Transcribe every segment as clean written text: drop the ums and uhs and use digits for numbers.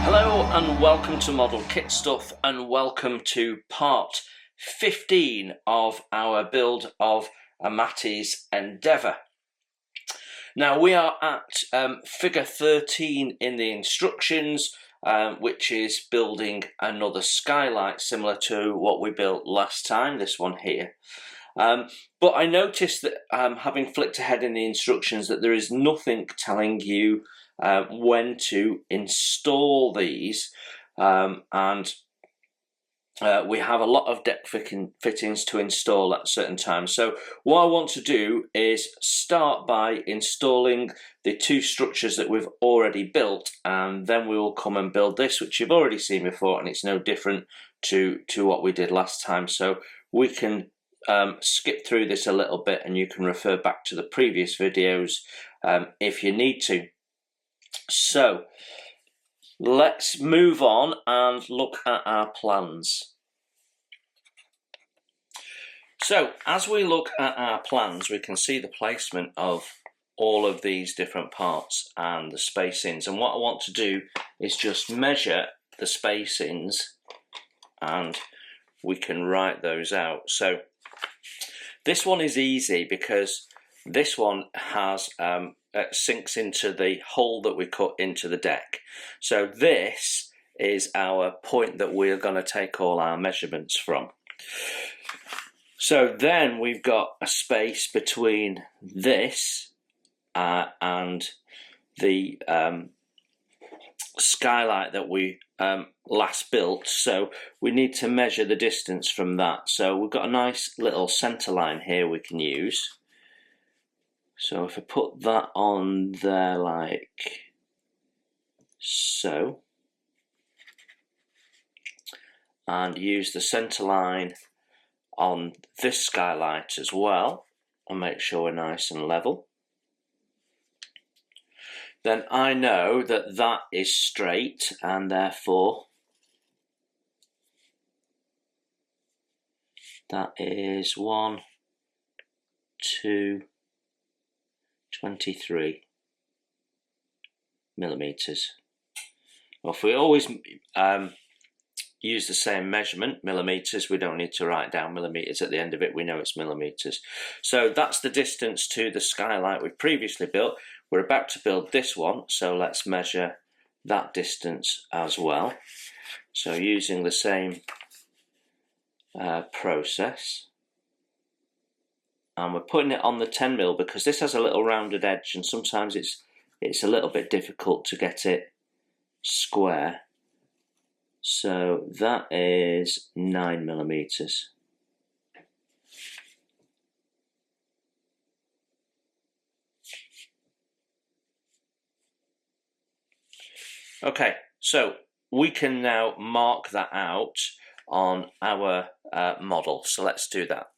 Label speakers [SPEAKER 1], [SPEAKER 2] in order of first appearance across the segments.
[SPEAKER 1] Hello and welcome to Model Kit Stuff, and welcome to part 15 of our build of Amati's Endeavour. Now we are at figure 13 in the instructions, which is building another skylight similar to what we built last time, this one here. But I noticed that having flicked ahead in the instructions that there is nothing telling you when to install these, and we have a lot of deck fittings to install at certain times. So what I want to do is start by installing the two structures that we've already built, and then we will come and build this, which you've already seen before, and it's no different to what we did last time. So we can skip through this a little bit and you can refer back to the previous videos if you need to. So let's move on and look at our plans. So as we look at our plans, we can see the placement of all of these different parts and the spacings, and what I want to do is just measure the spacings and we can write those out. So this one is easy because this one has sinks into the hole that we cut into the deck. So this is our point that we're going to take all our measurements from. So then we've got a space between this and the skylight that we last built, so we need to measure the distance from that. So we've got a nice little center line here we can use. So if I put that on there like so, and use the center line on this skylight as well, and make sure we're nice and level, then I know that that is straight, and therefore that is 1, 2, 23 millimeters. Well, if we always use the same measurement, millimeters, we don't need to write down millimeters at the end of it, we know it's millimeters. So that's the distance to the skylight we previously built. We're about to build this one, so let's measure that distance as well. So using the same process, and we're putting it on the 10mm because this has a little rounded edge and sometimes it's a little bit difficult to get it square. So that is 9mm. Okay, so we can now mark that out on our model, so let's do that.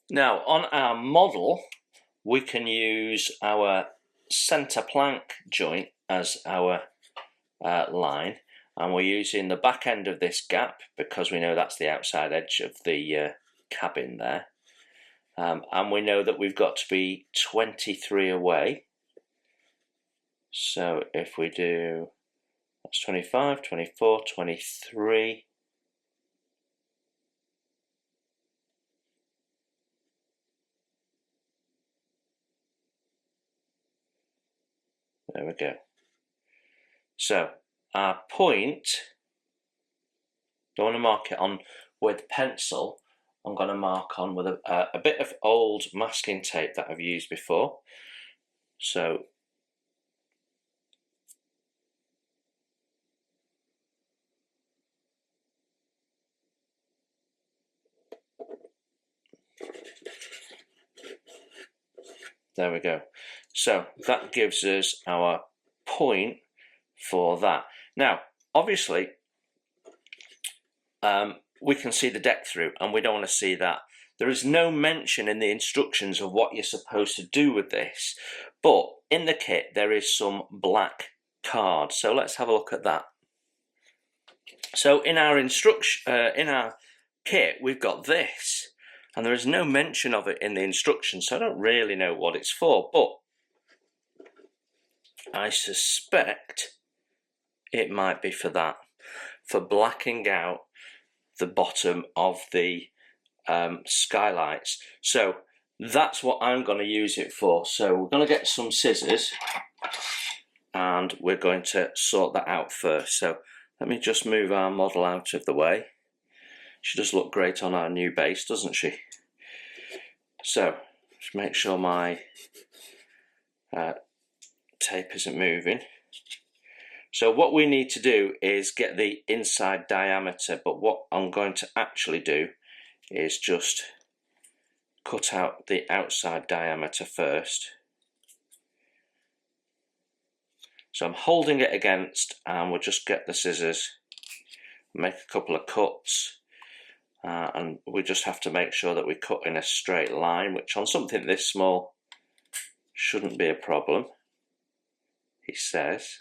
[SPEAKER 1] Now on our model we can use our center plank joint as our line, and we're using the back end of this gap because we know that's the outside edge of the cabin there, and we know that we've got to be 23 away. So if we do, that's 25, 24, 23. There we go. So our point, don't want to mark it on with pencil, I'm going to mark on with a bit of old masking tape that I've used before. So there we go. So that gives us our point for that. Now, obviously, we can see the deck through, and we don't want to see that. There is no mention in the instructions of what you're supposed to do with this, but in the kit there is some black card. So let's have a look at that. So in our in our kit, we've got this, and there is no mention of it in the instructions, so I don't really know what it's for, but I suspect it might be for that, for blacking out the bottom of the skylights. So that's what I'm going to use it for. So we're going to get some scissors and we're going to sort that out first. So let me just move our model out of the way. She does look great on our new base, doesn't she? So just make sure my tape isn't moving. So what we need to do is get the inside diameter, but what I'm going to actually do is just cut out the outside diameter first. So I'm holding it against, and we'll just get the scissors, make a couple of cuts, and we just have to make sure that we cut in a straight line, which on something this small shouldn't be a problem, he says.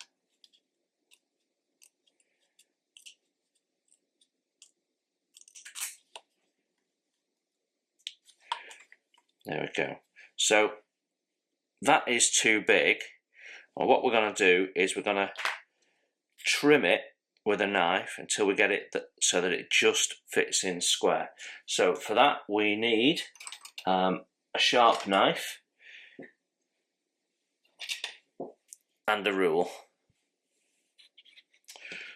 [SPEAKER 1] There we go. So that is too big. Well, what we're going to do is we're going to trim it with a knife until we get it so that it just fits in square. So for that we need a sharp knife and a rule.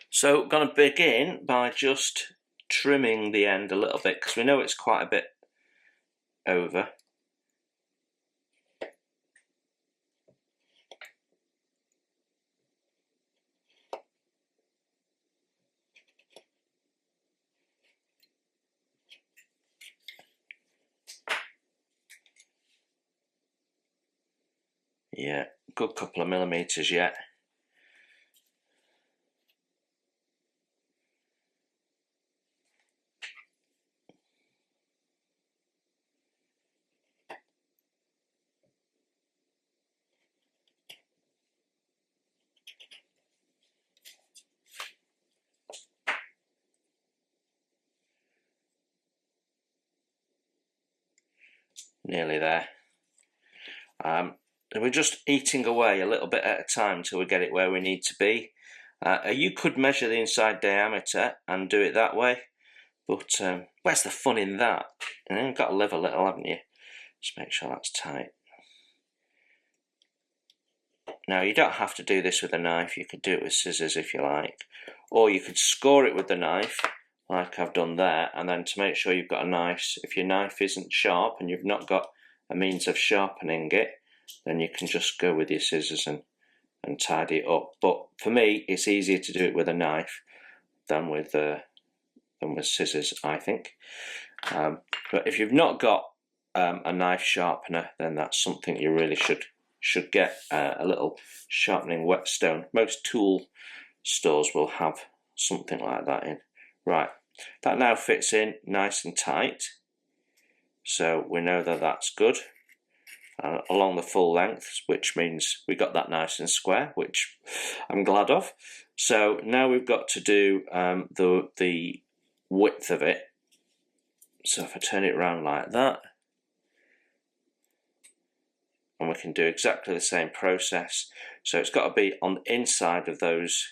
[SPEAKER 1] So we're going to begin by just trimming the end a little bit, because we know it's quite a bit over. Yeah, good couple of millimeters yet. Nearly there. And we're just eating away a little bit at a time till we get it where we need to be. You could measure the inside diameter and do it that way, but where's the fun in that? You've got to live a little, haven't you? Just make sure that's tight. Now you don't have to do this with a knife, you could do it with scissors if you like, or you could score it with the knife like I've done there, and then to make sure you've got a nice, if your knife isn't sharp and you've not got a means of sharpening it, then you can just go with your scissors and tidy it up. But for me it's easier to do it with a knife than with scissors, I think. But if you've not got a knife sharpener, then that's something you really should get, a little sharpening whetstone. Most tool stores will have something like that in. Right, that now fits in nice and tight, so we know that that's good, along the full length, which means we got that nice and square, which I'm glad of. So now we've got to do the width of it. So if I turn it around like that, and we can do exactly the same process. So it's got to be on the inside of those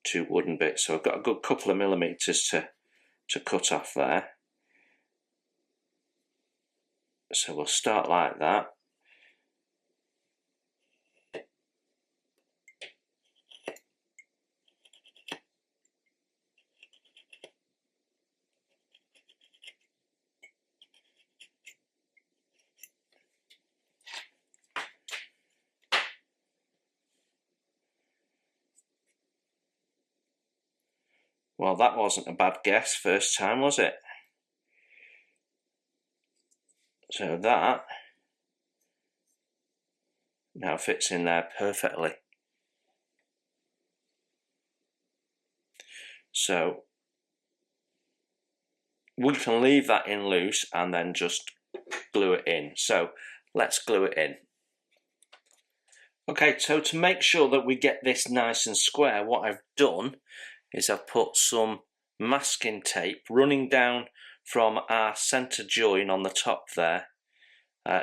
[SPEAKER 1] two wooden bits. So I've got a good couple of millimeters to cut off there. So we'll start like that. Well, that wasn't a bad guess first time, was it? So that now fits in there perfectly. So we can leave that in loose and then just glue it in. So let's glue it in. Okay, so to make sure that we get this nice and square, what I've done is I've put some masking tape running down from our centre join on the top there,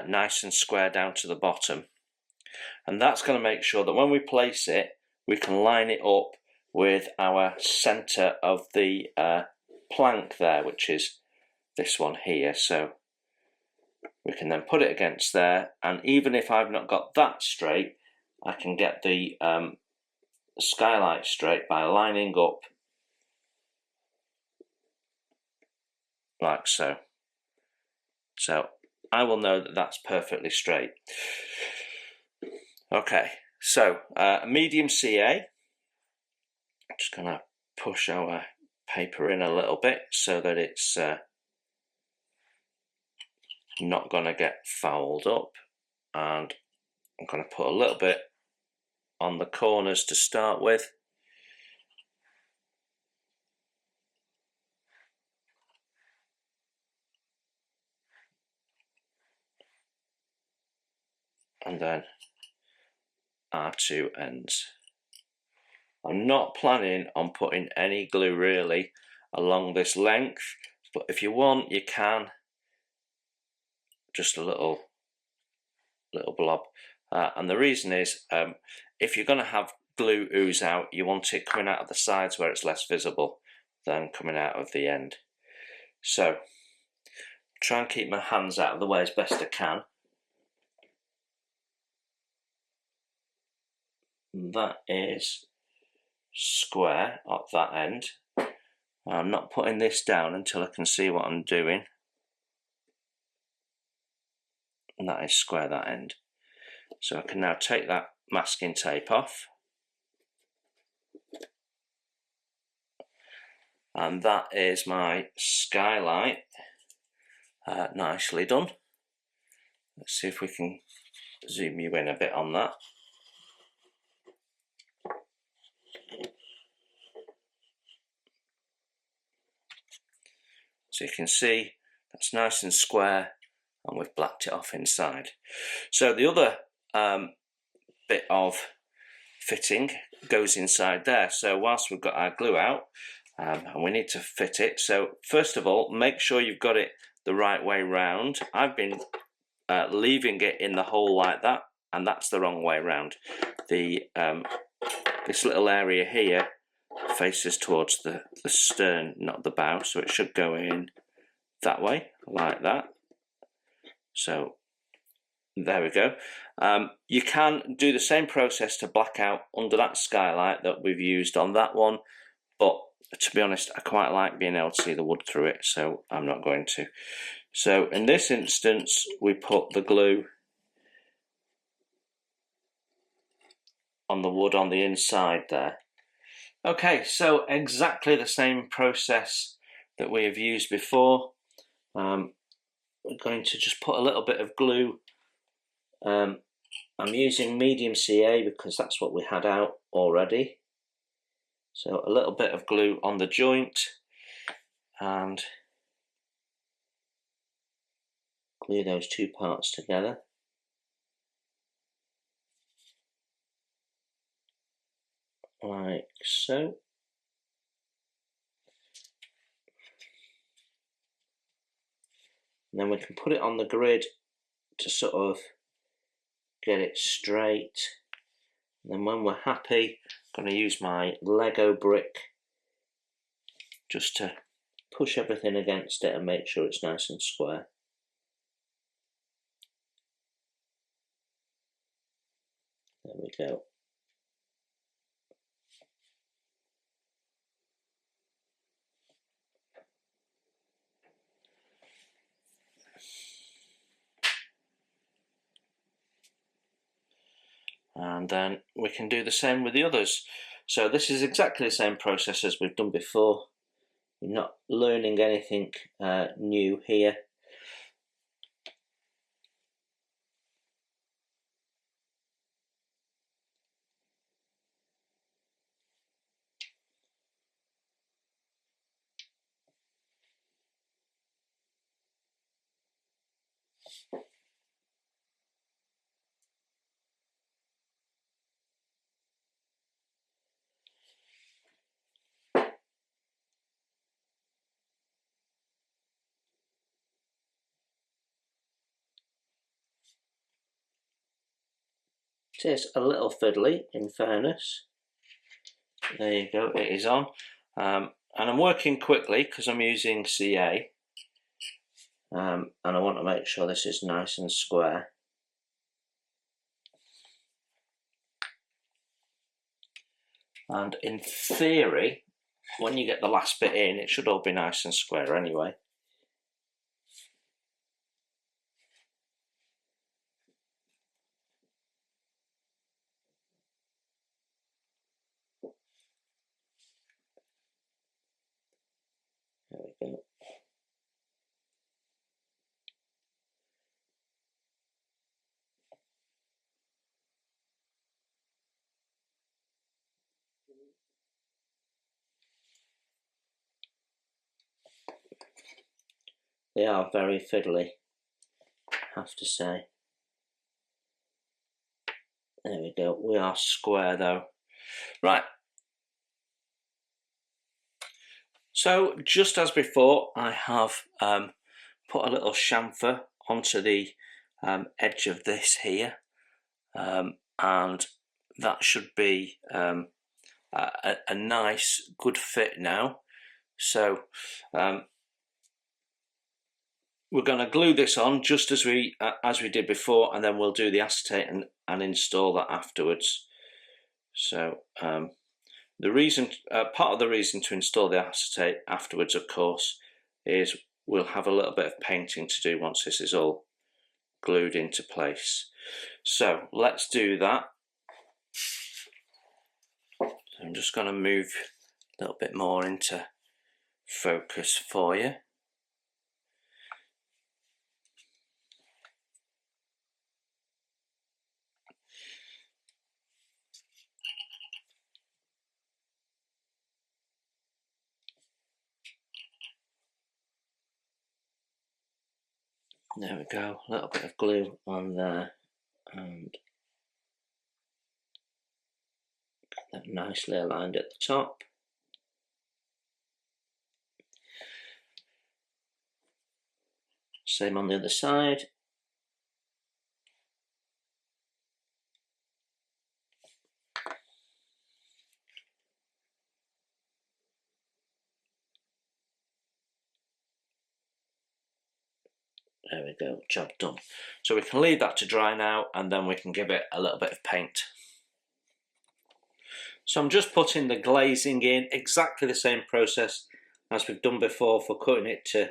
[SPEAKER 1] nice and square down to the bottom. and that's going to make sure that when we place it, we can line it up with our centre of the plank there, which is this one here. So we can then put it against there, and even if I've not got that straight, I can get the skylight straight by lining up like so. So I will know that that's perfectly straight. Okay, so medium CA. I'm just going to push our paper in a little bit so that it's not going to get fouled up, and I'm going to put a little bit on the corners to start with. And then our two ends. I'm not planning on putting any glue really along this length, but if you want, you can. Just a little blob. And the reason is, if you're going to have glue ooze out, you want it coming out of the sides where it's less visible than coming out of the end. So try and keep my hands out of the way as best I can. That is square at that end. I'm not putting this down until I can see what I'm doing. And that is square that end. So I can now take that masking tape off. And that is my skylight. Nicely done. Let's see if we can zoom you in a bit on that. So you can see that's nice and square, and we've blacked it off inside. So the other bit of fitting goes inside there. So whilst we've got our glue out, and we need to fit it, so first of all, make sure you've got it the right way round. I've been leaving it in the hole like that, and that's the wrong way round. The this little area here faces towards the stern, not the bow, so it should go in that way, like that. So there we go. You can do the same process to black out under that skylight that we've used on that one, but to be honest, I quite like being able to see the wood through it, so I'm not going to. So in this instance, we put the glue on the wood on the inside there. Okay, so exactly the same process that we have used before. We're going to just put a little bit of glue. I'm using medium CA because that's what we had out already. So a little bit of glue on the joint and glue those two parts together. Like so. And then we can put it on the grid to sort of get it straight. And then when we're happy, I'm going to use my Lego brick just to push everything against it and make sure it's nice and square. There we go. And then we can do the same with the others. So this is exactly the same process as we've done before. We're not learning anything new here. It is a little fiddly, in fairness. There you go, it is on. And I'm working quickly because I'm using CA. And I want to make sure this is nice and square. And in theory, when you get the last bit in, it should all be nice and square anyway. There we go. They are very fiddly, I have to say. There we go, we are square though. Right. So just as before, I have put a little chamfer onto the edge of this here, and that should be a nice, good fit now. So we're going to glue this on just as we did before, and then we'll do the acetate and install that afterwards. So the reason, part of the reason to install the acetate afterwards, of course, is we'll have a little bit of painting to do once this is all glued into place. So let's do that. I'm just going to move a little bit more into focus for you. There we go, a little bit of glue on there, and that nicely aligned at the top. Same on the other side. There we go, job done. So we can leave that to dry now, and then we can give it a little bit of paint. So I'm just putting the glazing in, exactly the same process as we've done before for cutting it to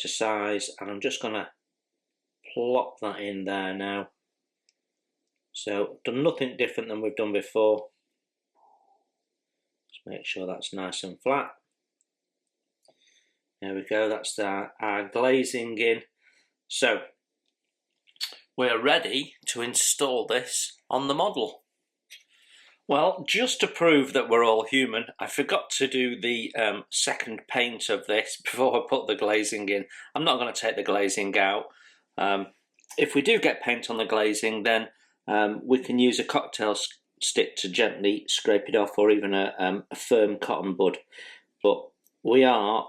[SPEAKER 1] size, and I'm just going to plop that in there now. So done nothing different than we've done before. Just make sure that's nice and flat. There we go, that's our glazing in. So we're ready to install this on the model. Well, just to prove that we're all human, I forgot to do the second paint of this before I put the glazing in. I'm not going to take the glazing out. If we do get paint on the glazing, then we can use a cocktail stick to gently scrape it off, or even a firm cotton bud. But we are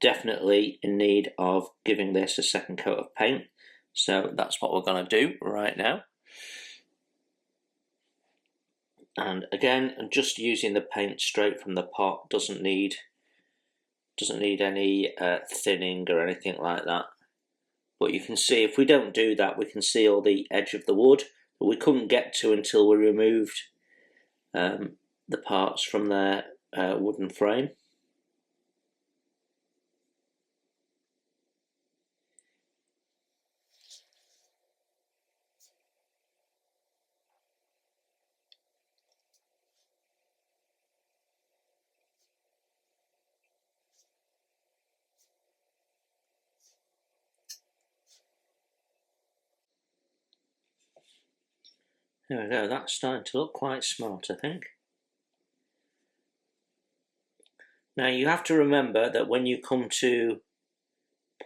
[SPEAKER 1] definitely in need of giving this a second coat of paint, so that's what we're going to do right now. And again, I'm just using the paint straight from the pot, doesn't need any thinning or anything like that. But you can see, if we don't do that, we can see all the edge of the wood that we couldn't get to until we removed the parts from their wooden frame. There we go, that's starting to look quite smart, I think. Now you have to remember that when you come to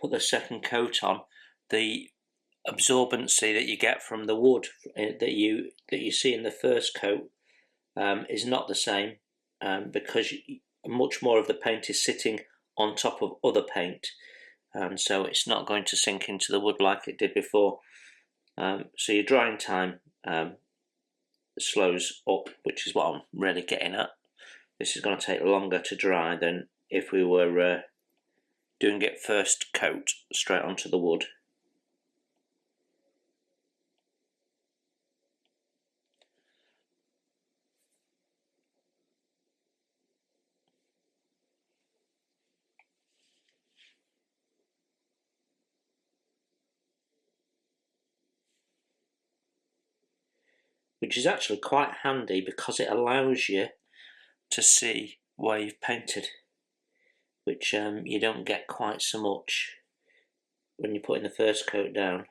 [SPEAKER 1] put the second coat on, the absorbency that you get from the wood that you see in the first coat is not the same, because much more of the paint is sitting on top of other paint, and so it's not going to sink into the wood like it did before. So your drying time slows up, which is what I'm really getting at. This is going to take longer to dry than if we were doing it first coat straight onto the wood. Which is actually quite handy because it allows you to see where you've painted, which you don't get quite so much when you're putting the first coat down.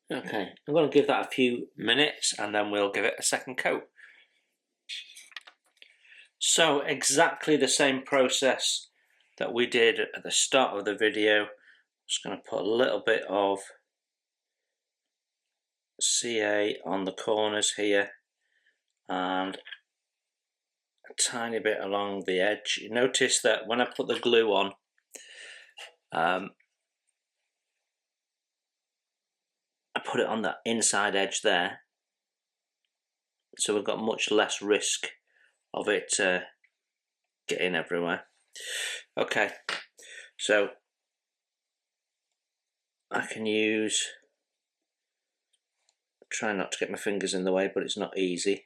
[SPEAKER 1] Okay, I'm going to give that a few minutes and then we'll give it a second coat. So exactly the same process that we did at the start of the video. Just going to put a little bit of CA on the corners here and a tiny bit along the edge. You notice that when I put the glue on, I put it on the inside edge there, so we've got much less risk of it getting everywhere. Okay, so I can use, try not to get my fingers in the way, but it's not easy.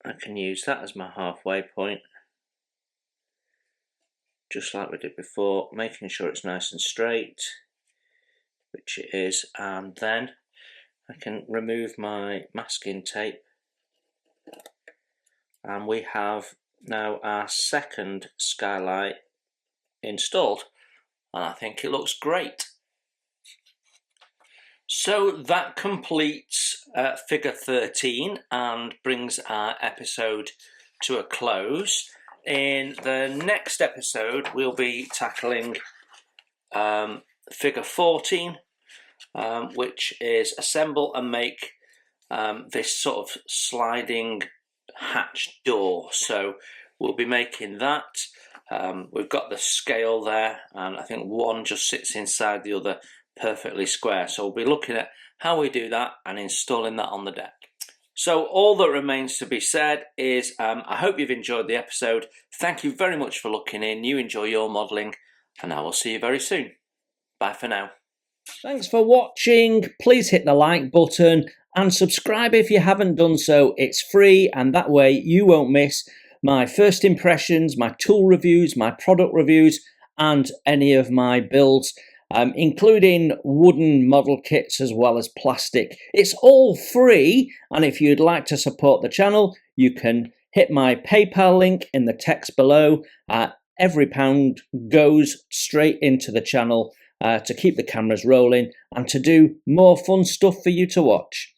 [SPEAKER 1] I can use that as my halfway point, just like we did before, making sure it's nice and straight, which it is, and then I can remove my masking tape, and we have now our second skylight installed, and I think it looks great. So that completes figure 13 and brings our episode to a close. In the next episode we'll be tackling figure 14, which is assemble and make this sort of sliding hatch door. So we'll be making that. We've got the scale there, and I think one just sits inside the other perfectly square. So we'll be looking at how we do that and installing that on the deck. So all that remains to be said is I hope you've enjoyed the episode. Thank you very much for looking in. You enjoy your modelling, and I will see you very soon. Bye for now. Thanks for watching. Please hit the like button and subscribe if you haven't done so. It's free, and that way you won't miss my first impressions, my tool reviews, my product reviews, and any of my builds, including wooden model kits as well as plastic. It's all free, and if you'd like to support the channel, you can hit my PayPal link in the text below. Every pound goes straight into the channel to keep the cameras rolling and to do more fun stuff for you to watch.